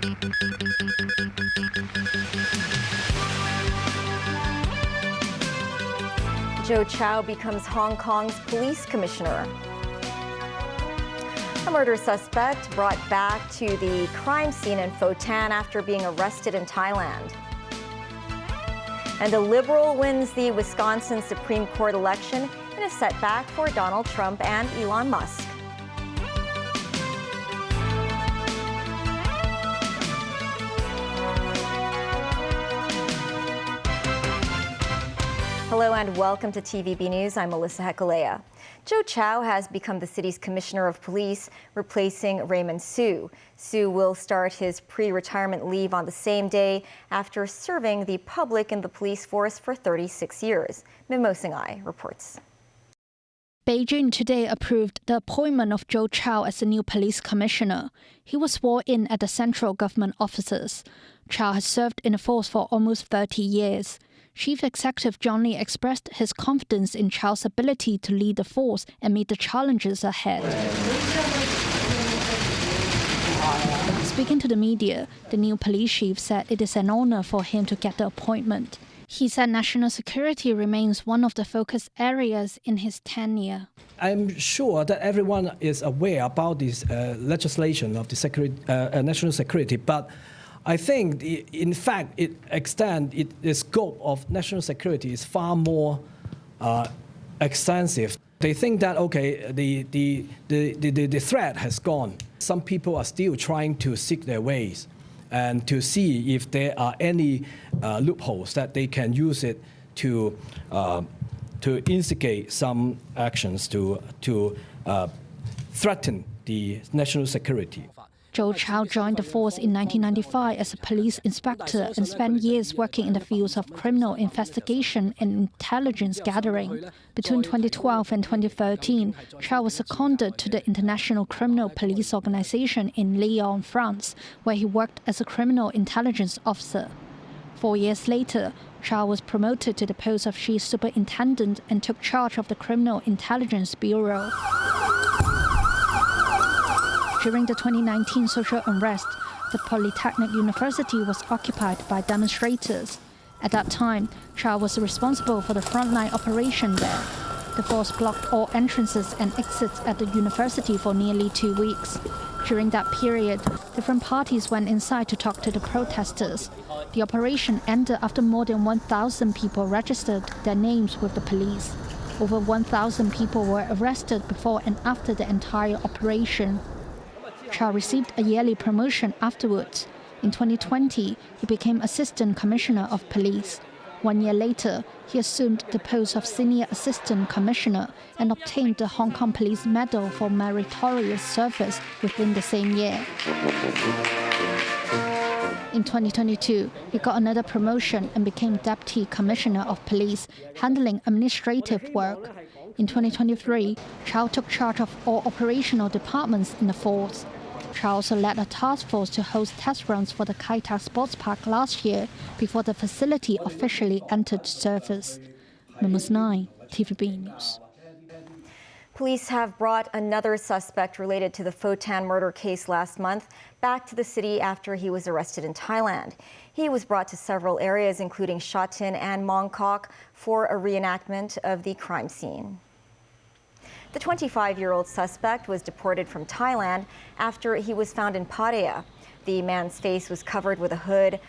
Joe Chow becomes Hong Kong's police commissioner. A murder suspect brought back to the crime scene in Pho Tan after being arrested in Thailand. And a Liberal wins the Wisconsin Supreme Court election in a setback for Donald Trump and Elon Musk. Hello and welcome to TVB News. I'm Melissa Hekalea. Joe Chow has become the city's commissioner of police, replacing Raymond Su. Su will start his pre-retirement leave on the same day after serving the public in the police force for 36 years. Mimo Singhai reports. Beijing today approved the appointment of Joe Chow as the new police commissioner. He was sworn in at the central government offices. Chow has served in the force for almost 30 years. Chief Executive John Lee expressed his confidence in Chow's ability to lead the force and meet the challenges ahead. Speaking to the media, the new police chief said it is an honor for him to get the appointment. He said national security remains one of the focus areas in his tenure. I'm sure that everyone is aware about this legislation of the national security, but I think, in fact, the scope of national security is far more extensive. They think that, okay, the threat has gone. Some people are still trying to seek their ways and to see if there are any loopholes that they can use it to instigate some actions to threaten the national security. Joe Chow joined the force in 1995 as a police inspector and spent years working in the fields of criminal investigation and intelligence gathering. Between 2012 and 2013, Chow was seconded to the International Criminal Police Organization in Lyon, France, where he worked as a criminal intelligence officer. 4 years later, Chow was promoted to the post of chief superintendent and took charge of the Criminal Intelligence Bureau. During the 2019 social unrest, the Polytechnic University was occupied by demonstrators. At that time, Chow was responsible for the frontline operation there. The force blocked all entrances and exits at the university for nearly 2 weeks. During that period, different parties went inside to talk to the protesters. The operation ended after more than 1,000 people registered their names with the police. Over 1,000 people were arrested before and after the entire operation. Chow received a yearly promotion afterwards. In 2020, he became Assistant Commissioner of Police. 1 year later, he assumed the post of Senior Assistant Commissioner and obtained the Hong Kong Police Medal for meritorious service within the same year. In 2022, he got another promotion and became Deputy Commissioner of Police, handling administrative work. In 2023, Chow took charge of all operational departments in the force. Chow also led a task force to host test runs for the Kai Tak Sports Park last year before the facility officially entered service. Mimo 9, TVB News. Police have brought another suspect related to the Pho Tan murder case last month back to the city after he was arrested in Thailand. He was brought to several areas, including Sha Tin and Mong Kok, for a reenactment of the crime scene. The 25-year-old suspect was deported from Thailand after he was found in Pattaya. The man's face was covered with a hood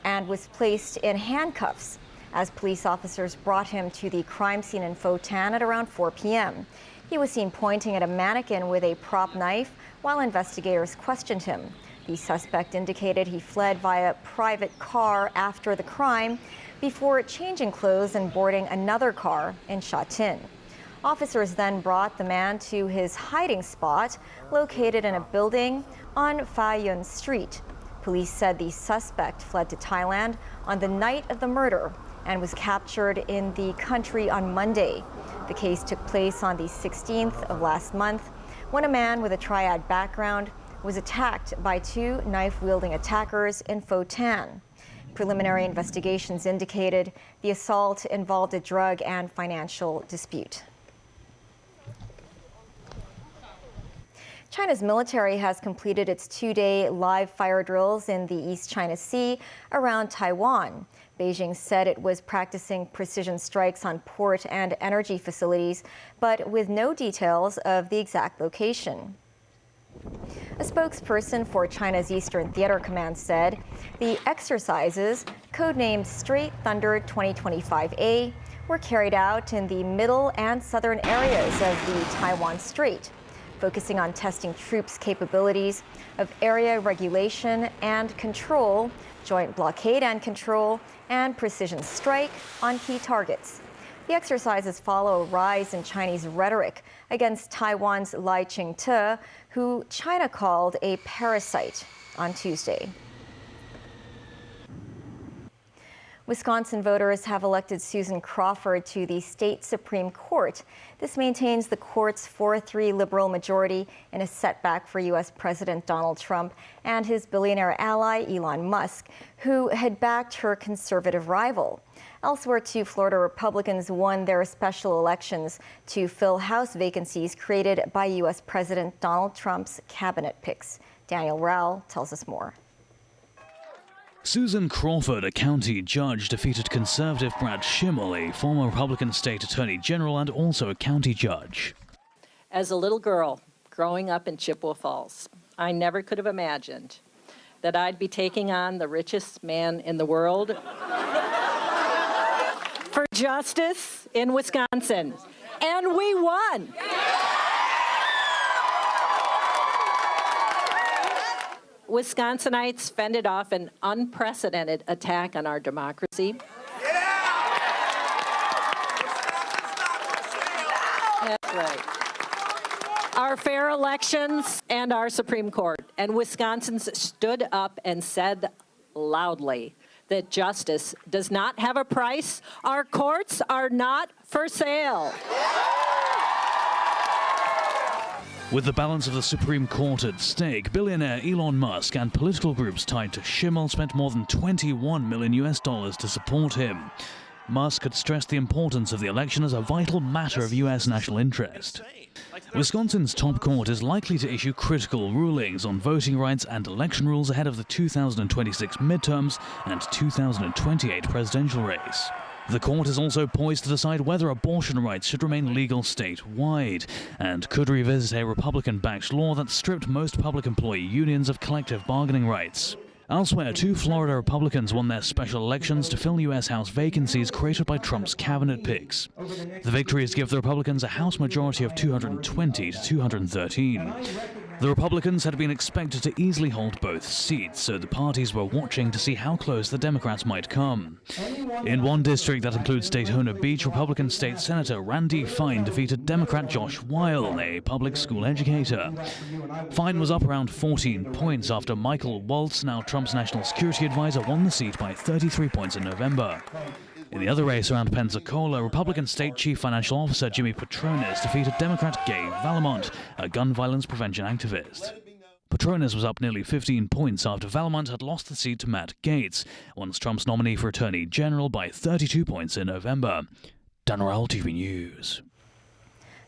and was placed in handcuffs as police officers brought him to the crime scene in Pho Tan at around 4 p.m. He was seen pointing at a mannequin with a prop knife while investigators questioned him. The suspect indicated he fled via private car after the crime before changing clothes and boarding another car in Sha Tin. Officers then brought the man to his hiding spot located in a building on Fa Yuen Street. Police said the suspect fled to Thailand on the night of the murder and was captured in the country on Monday. The case took place on the 16th of last month when a man with a triad background was attacked by 2 knife-wielding attackers in Pho Tan. Preliminary investigations indicated the assault involved a drug and financial dispute. China's military has completed its 2-day live fire drills in the East China Sea around Taiwan. Beijing said it was practicing precision strikes on port and energy facilities, but with no details of the exact location. A spokesperson for China's Eastern Theater Command said the exercises, codenamed Straight Thunder 2025A, were carried out in the middle and southern areas of the Taiwan Strait, focusing on testing troops' capabilities of area regulation and control, joint blockade and control, and precision strike on key targets. The exercises follow a rise in Chinese rhetoric against Taiwan's Lai Ching-te, who China called a parasite on Tuesday. Wisconsin voters have elected Susan Crawford to the state Supreme Court. This maintains the court's 4-3 liberal majority in a setback for U.S. President Donald Trump and his billionaire ally Elon Musk, who had backed her conservative rival. Elsewhere, 2 Florida Republicans won their special elections to fill House vacancies created by U.S. President Donald Trump's cabinet picks. Daniel Rowell tells us more. Susan Crawford, a county judge, defeated conservative Brad Schimmel, a former Republican state attorney general and also a county judge. As a little girl growing up in Chippewa Falls, I never could have imagined that I'd be taking on the richest man in the world for justice in Wisconsin. And we won. Wisconsinites fended off an unprecedented attack on our democracy. That's right. Our fair elections and our Supreme Court. And Wisconsins stood up and said loudly that justice does not have a price. Our courts are not for sale. With the balance of the Supreme Court at stake, billionaire Elon Musk and political groups tied to Schimmel spent more than $21 million to support him. Musk had stressed the importance of the election as a vital matter of U.S. national interest. Wisconsin's top court is likely to issue critical rulings on voting rights and election rules ahead of the 2026 midterms and 2028 presidential race. The court is also poised to decide whether abortion rights should remain legal statewide and could revisit a Republican-backed law that stripped most public employee unions of collective bargaining rights. Elsewhere, 2 Florida Republicans won their special elections to fill U.S. House vacancies created by Trump's cabinet picks. The victories give the Republicans a House majority of 220 to 213. The Republicans had been expected to easily hold both seats, so the parties were watching to see how close the Democrats might come. In one district that includes Daytona Beach, Republican State Senator Randy Fine defeated Democrat Josh Weil, a public school educator. Fine was up around 14 points after Michael Waltz, now Trump's national security advisor, won the seat by 33 points in November. In the other race around Pensacola, Republican State Chief Financial Officer Jimmy Patronis defeated Democrat Gay Valmont, a gun violence prevention activist. Patronis was up nearly 15 points after Valmont had lost the seat to Matt Gaetz, once Trump's nominee for Attorney General, by 32 points in November. Dan Rowell, TV News.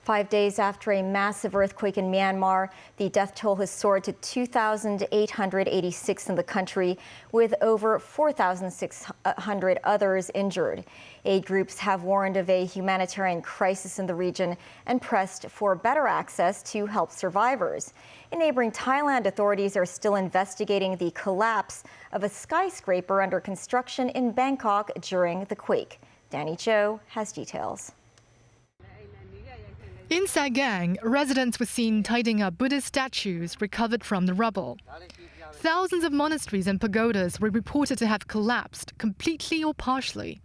5 days after a massive earthquake in Myanmar, the death toll has soared to 2,886 in the country, with over 4,600 others injured. Aid groups have warned of a humanitarian crisis in the region and pressed for better access to help survivors. In neighboring Thailand, authorities are still investigating the collapse of a skyscraper under construction in Bangkok during the quake. Danny Cho has details. In Saigon, residents were seen tidying up Buddhist statues recovered from the rubble. Thousands of monasteries and pagodas were reported to have collapsed completely or partially.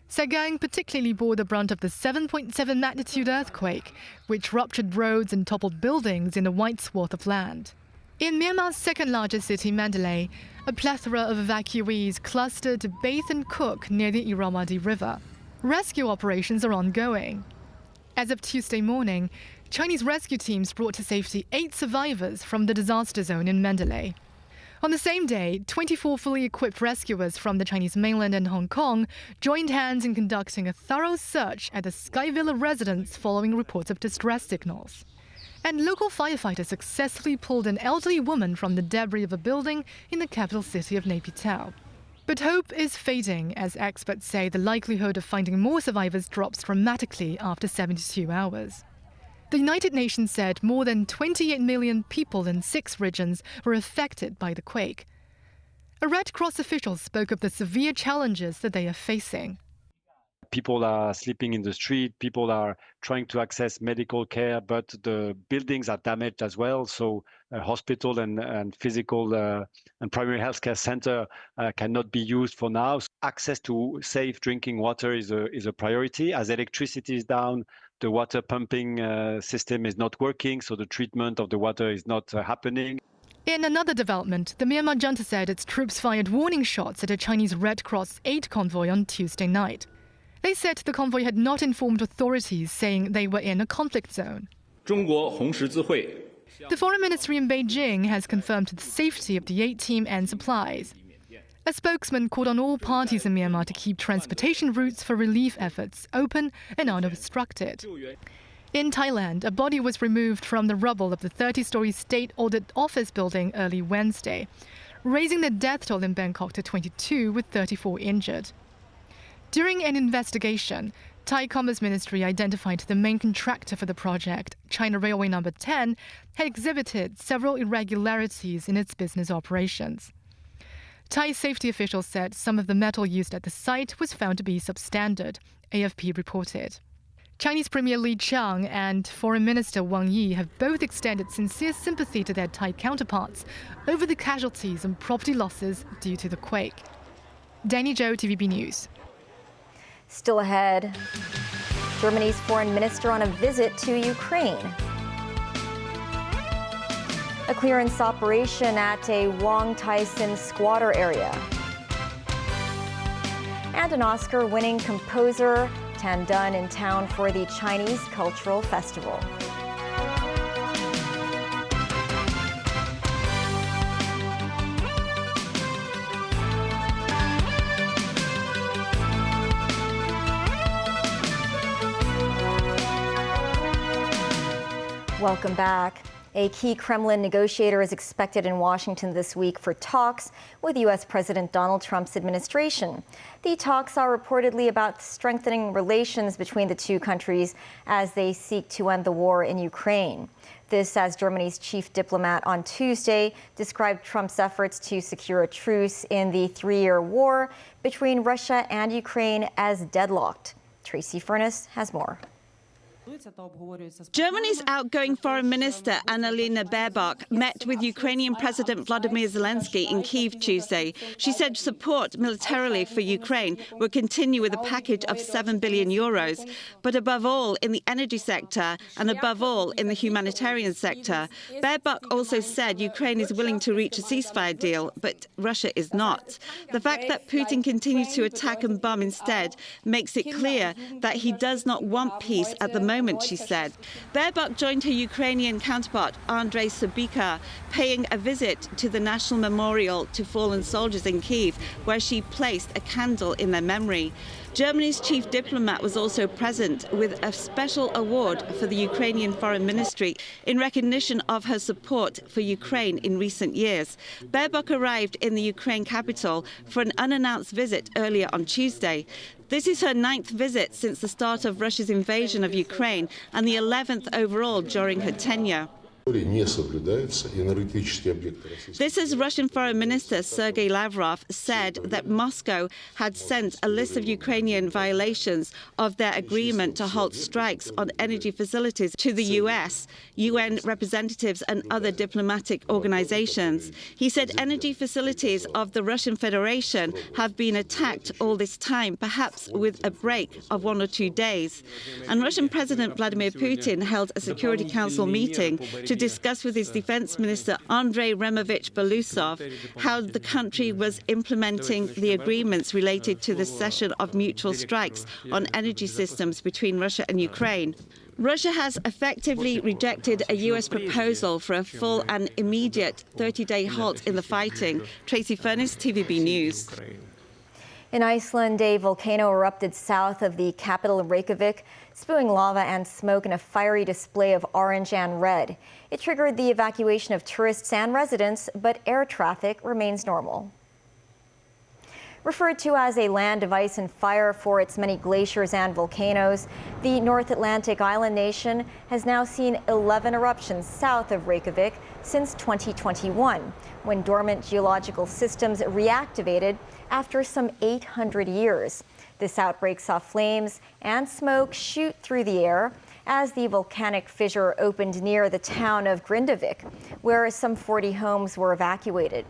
Saigon particularly bore the brunt of the 7.7 magnitude earthquake, which ruptured roads and toppled buildings in a wide swath of land. In Myanmar's second-largest city, Mandalay, a plethora of evacuees clustered to bathe and cook near the Irrawaddy River. Rescue operations are ongoing. As of Tuesday morning, Chinese rescue teams brought to safety 8 survivors from the disaster zone in Mandalay. On the same day, 24 fully equipped rescuers from the Chinese mainland and Hong Kong joined hands in conducting a thorough search at the Sky Villa residence following reports of distress signals. And local firefighters successfully pulled an elderly woman from the debris of a building in the capital city of Naypyidaw. But hope is fading, as experts say the likelihood of finding more survivors drops dramatically after 72 hours. The United Nations said more than 28 million people in 6 regions were affected by the quake. A Red Cross official spoke of the severe challenges that they are facing. People are sleeping in the street, people are trying to access medical care, but the buildings are damaged as well. So hospital and physical and primary healthcare center cannot be used for now. Access to safe drinking water is a priority. As electricity is down, the water pumping system is not working, so the treatment of the water is not happening. In another development, the Myanmar junta said its troops fired warning shots at a Chinese Red Cross aid convoy on Tuesday night. They said the convoy had not informed authorities, saying they were in a conflict zone. The foreign ministry in Beijing has confirmed the safety of the aid team and supplies. A spokesman called on all parties in Myanmar to keep transportation routes for relief efforts open and unobstructed. In Thailand, a body was removed from the rubble of the 30-story state audit office building early Wednesday, raising the death toll in Bangkok to 22, with 34 injured. During an investigation, Thai Commerce Ministry identified the main contractor for the project, China Railway No. 10, had exhibited several irregularities in its business operations. Thai safety officials said some of the metal used at the site was found to be substandard, AFP reported. Chinese Premier Li Qiang and Foreign Minister Wang Yi have both extended sincere sympathy to their Thai counterparts over the casualties and property losses due to the quake. Danny Zhou, TVB News. Still ahead, Germany's foreign minister on a visit to Ukraine. A clearance operation at a Wong Tyson squatter area. And an Oscar-winning composer, Tan Dun, in town for the Chinese Cultural Festival. Welcome back. A key Kremlin negotiator is expected in Washington this week for talks with U.S. President Donald Trump's administration. The talks are reportedly about strengthening relations between the two countries as they seek to end the war in Ukraine. This, as Germany's chief diplomat on Tuesday described Trump's efforts to secure a truce in the 3-year war between Russia and Ukraine as deadlocked. Tracy Furness has more. Germany's outgoing Foreign Minister Annalena Baerbock met with Ukrainian President Vladimir Zelensky in Kyiv Tuesday. She said support militarily for Ukraine will continue with a package of €7 billion, but above all in the energy sector and above all in the humanitarian sector. Baerbock also said Ukraine is willing to reach a ceasefire deal, but Russia is not. The fact that Putin continues to attack and bomb instead makes it clear that he does not want peace at the moment, she said. Baerbock joined her Ukrainian counterpart, Andrei Sybiha, paying a visit to the National Memorial to Fallen Soldiers in Kyiv, where she placed a candle in their memory. Germany's chief diplomat was also present with a special award for the Ukrainian Foreign Ministry in recognition of her support for Ukraine in recent years. Baerbock arrived in the Ukraine capital for an unannounced visit earlier on Tuesday. This is her 9th visit since the start of Russia's invasion of Ukraine and the 11th overall during her tenure. This as Russian Foreign Minister Sergei Lavrov said that Moscow had sent a list of Ukrainian violations of their agreement to halt strikes on energy facilities to the US, UN representatives and other diplomatic organizations. He said energy facilities of the Russian Federation have been attacked all this time, perhaps with a break of 1 or 2 days. And Russian President Vladimir Putin held a Security Council meeting to discuss with his defense minister Andrei Removich Belousov how the country was implementing the agreements related to the cessation of mutual strikes on energy systems between Russia and Ukraine. Russia has effectively rejected a US proposal for a full and immediate 30-day halt in the fighting. Tracy Furness, TVB News. In Iceland, a volcano erupted south of the capital Reykjavik, spewing lava and smoke in a fiery display of orange and red. It triggered the evacuation of tourists and residents, but air traffic remains normal. Referred to as a land of ice and fire for its many glaciers and volcanoes, the North Atlantic island nation has now seen 11 eruptions south of Reykjavik since 2021, when dormant geological systems reactivated after some 800 years. This outbreak saw flames and smoke shoot through the air as the volcanic fissure opened near the town of Grindavik, where some 40 homes were evacuated.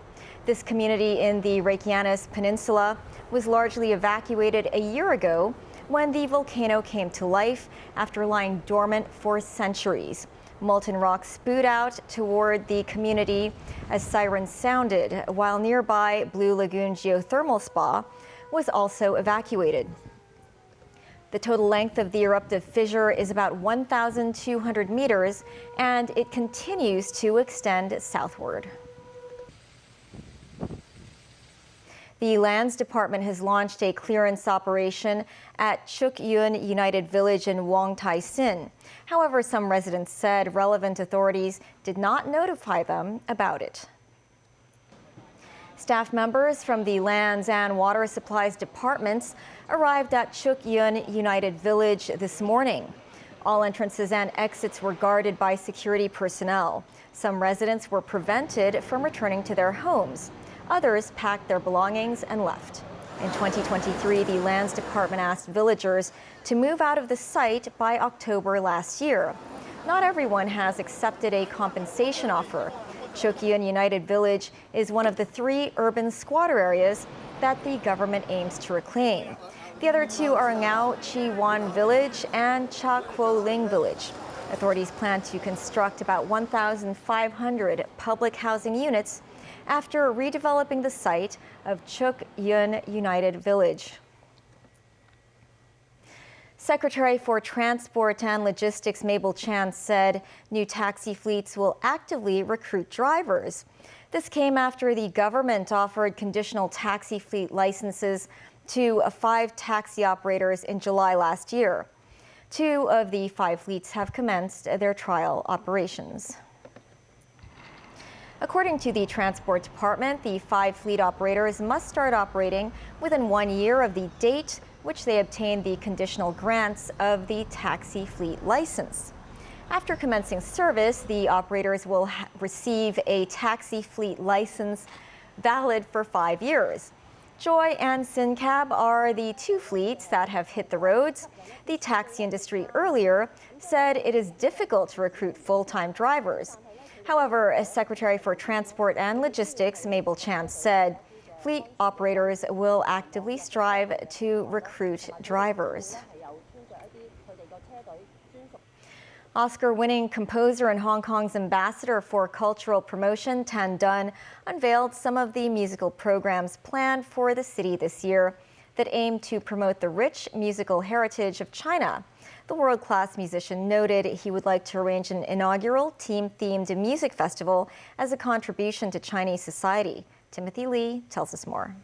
This community in the Reykjanes Peninsula was largely evacuated a year ago when the volcano came to life after lying dormant for centuries. Molten rock spewed out toward the community as sirens sounded, while nearby Blue Lagoon Geothermal Spa was also evacuated. The total length of the eruptive fissure is about 1,200 meters, and it continues to extend southward. The Lands Department has launched a clearance operation at Chukyun United Village in Wong Tai Sin. However, some residents said relevant authorities did not notify them about it. Staff members from the Lands and Water Supplies departments arrived at Chukyun United Village this morning. All entrances and exits were guarded by security personnel. Some residents were prevented from returning to their homes. Others packed their belongings and left. In 2023, the Lands Department asked villagers to move out of the site by October last year. Not everyone has accepted a compensation offer. Chukyun United Village is one of the 3 urban squatter areas that the government aims to reclaim. The other 2 are Ngao Chi Wan Village and Cha Kwo Ling Village. Authorities plan to construct about 1,500 public housing units after redeveloping the site of Chukyun United Village. Secretary for Transport and Logistics Mabel Chan said new taxi fleets will actively recruit drivers. This came after the government offered conditional taxi fleet licenses to 5 taxi operators in July last year. 2 of the 5 fleets have commenced their trial operations. According to the Transport Department, the 5 fleet operators must start operating within 1 year of the date which they obtained the conditional grants of the taxi fleet license. After commencing service, the operators will receive a taxi fleet license valid for 5 years. Joy and SynCab are the 2 fleets that have hit the roads. The taxi industry earlier said it is difficult to recruit full-time drivers. However, as Secretary for Transport and Logistics Mabel Chan said, fleet operators will actively strive to recruit drivers. Oscar-winning composer and Hong Kong's ambassador for cultural promotion, Tan Dun, unveiled some of the musical programs planned for the city this year that aim to promote the rich musical heritage of China. The world-class musician noted he would like to arrange an inaugural team-themed music festival as a contribution to Chinese society. Timothy Lee tells us more.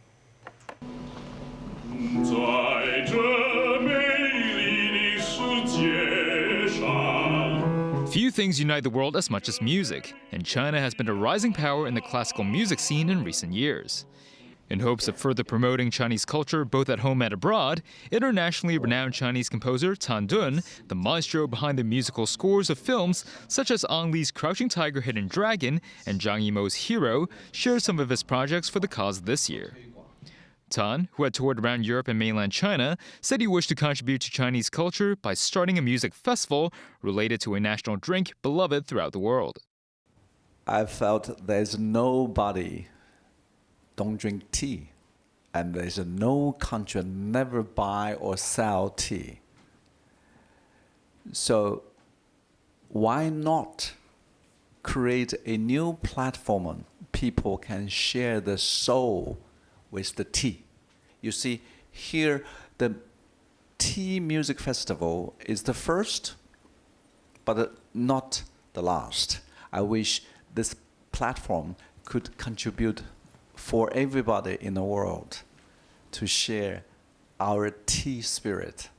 Few things unite the world as much as music, and China has been a rising power in the classical music scene in recent years. In hopes of further promoting Chinese culture both at home and abroad, internationally renowned Chinese composer Tan Dun, the maestro behind the musical scores of films such as Ang Lee's Crouching Tiger, Hidden Dragon and Zhang Yimou's Hero, shared some of his projects for the cause this year. Tan, who had toured around Europe and mainland China, said he wished to contribute to Chinese culture by starting a music festival related to a national drink beloved throughout the world. I felt there's nobody don't drink tea, and there's no country never buy or sell tea. So why not create a new platform people can share the soul with the tea? You see, here the tea music festival is the first, but not the last. I wish this platform could contribute for everybody in the world to share our tea spirit.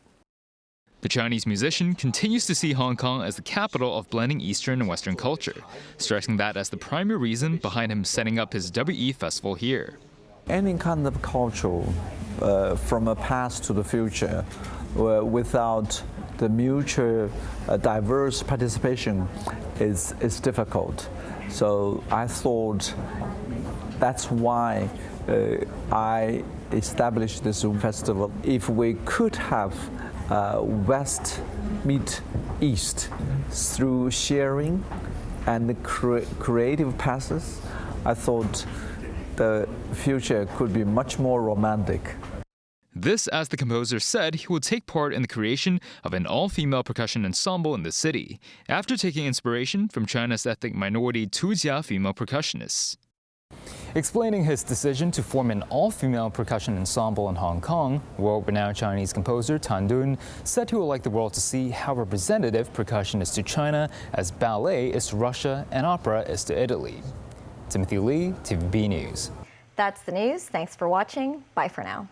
The Chinese musician continues to see Hong Kong as the capital of blending Eastern and Western culture, stressing that as the primary reason behind him setting up his WE festival here. Any kind of culture from the past to the future without the mutual diverse participation is difficult. So I thought that's why I established this festival. If we could have West meet East through sharing and creative passes, I thought the future could be much more romantic. This, as the composer said, he will take part in the creation of an all-female percussion ensemble in the city, after taking inspiration from China's ethnic minority Tujia female percussionists. Explaining his decision to form an all-female percussion ensemble in Hong Kong, world-renowned Chinese composer Tan Dun said he would like the world to see how representative percussion is to China as ballet is to Russia and opera is to Italy. Timothy Lee, TVB News. That's the news. Thanks for watching. Bye for now.